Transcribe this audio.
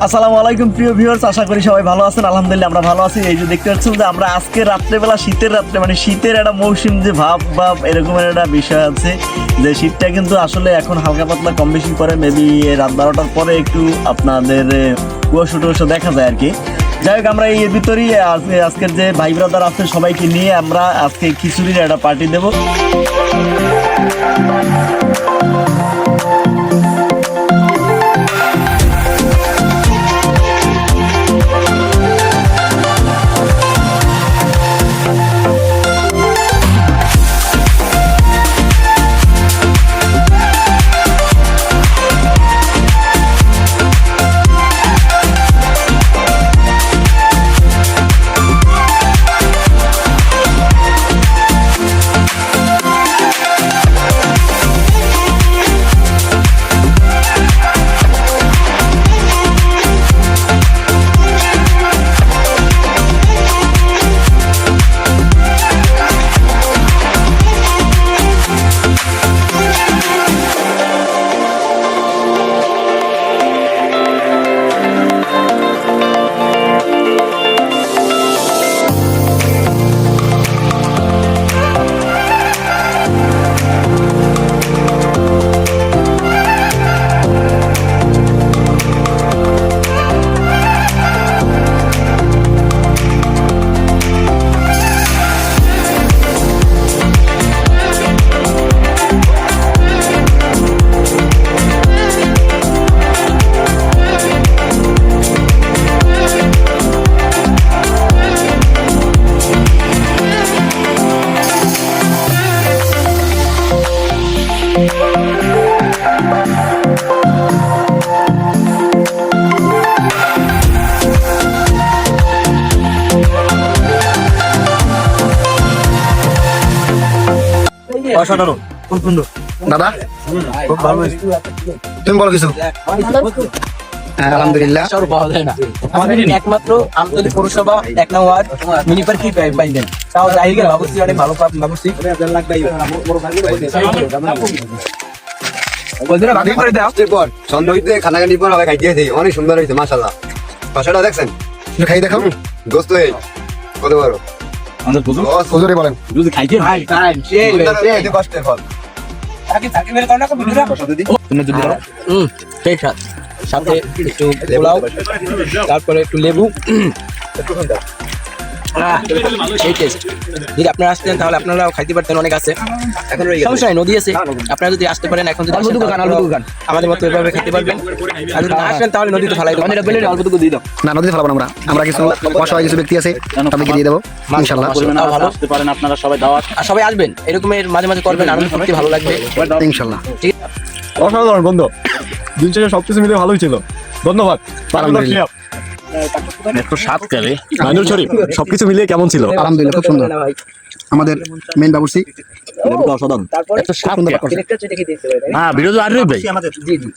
আসসালামু আলাইকুম প্রিয় ভিউয়ার্স, আশা করি সবাই ভালো আছেন। আলহামদুলিল্লাহ আমরা ভালো আছি। এই যে দেখতে পাচ্ছেন যে আমরা আজকে রাত্রেবেলা শীতের রাত্রে মানে শীতের একটা মৌসুম যে ভাব এরকমের একটা বিষয় আছে, যে শীতটা কিন্তু আসলে এখন হালকা পাতলা কম বেশি করে, মেবি রাত 12টার পরে একটু আপনাদের কুয়াশা টুয়াশা দেখা যায় আর কি। যাই হোক, আমরা এর ভিতরেই আজকের যে ভাই ব্রাদার আছে সবাইকে নিয়ে আমরা আজকে খিচুড়ির একটা পার্টি দেবো। অসাধারণ, খুব সুন্দর দাদা, খুব ভালো হয়েছে। তুমি বলো কিছু। আলহামদুলিল্লাহ, আমাদের একমাত্র আমতলী পৌরসভা 1 নং ওয়ার্ড মিনি পার্ক কি পাইবেন, তাও যাই গেল অবশ্যই অনেক ভালো ভাবছি। অনেক সুন্দর হয়েছে মাশাআল্লাহ। ভাষাটা দেখছেন, খাই দেখাম দোস্ত কত বড় হুজুরে বলেন যদি খাইতে ভাই টাইম সেই কষ্টের ফল। সাথে একটু পোলাও, তারপরে একটু লেবু, সেই টেস্ট। যদি আপনারা আসতেন তাহলে আপনারাও খাইতে পারতেন, অনেক আছে, সমস্যা নাই, নদী আছে, আপনারা যদি আসতে পারেন এখন যদি আমাদের মতো এভাবে খেতে পারবেন। আর যদি না আসেন তাহলে নদীতে ফেলাই অল্পটুকু দিয়ে দাও। না, নদীতে ফেলাবো না, আমরা কিছু অসহায় কিছু ব্যক্তি আছে তাদেরকে দিয়ে দেবো ইনশাআল্লাহ। ভালো আসতে পারেন আপনারা, সবাই দাওয়াত, আর সবাই আসবেন, এরকমের মাঝে মাঝে করবেন, আনন্দ করতে ভালো লাগবে ইনশাআল্লাহ। ঠিক অসাধারণ বন্ধু, দিন শেষে সবকিছু মিলে ভালোই ছিল। ধন্যবাদ। একটু স্বাদ করে নানুর শরীফ সবকিছু মিলিয়ে কেমন ছিল? আলহামদুলিল্লাহ, খুব সুন্দর। আমাদের মেন বাবুর্চি অসাধারণ। তারপরে এত স্বাদ সুন্দর। একটা চেটে খেতে দিতে পারে। হ্যাঁ, ভিডিও আর ভাই। জি জি।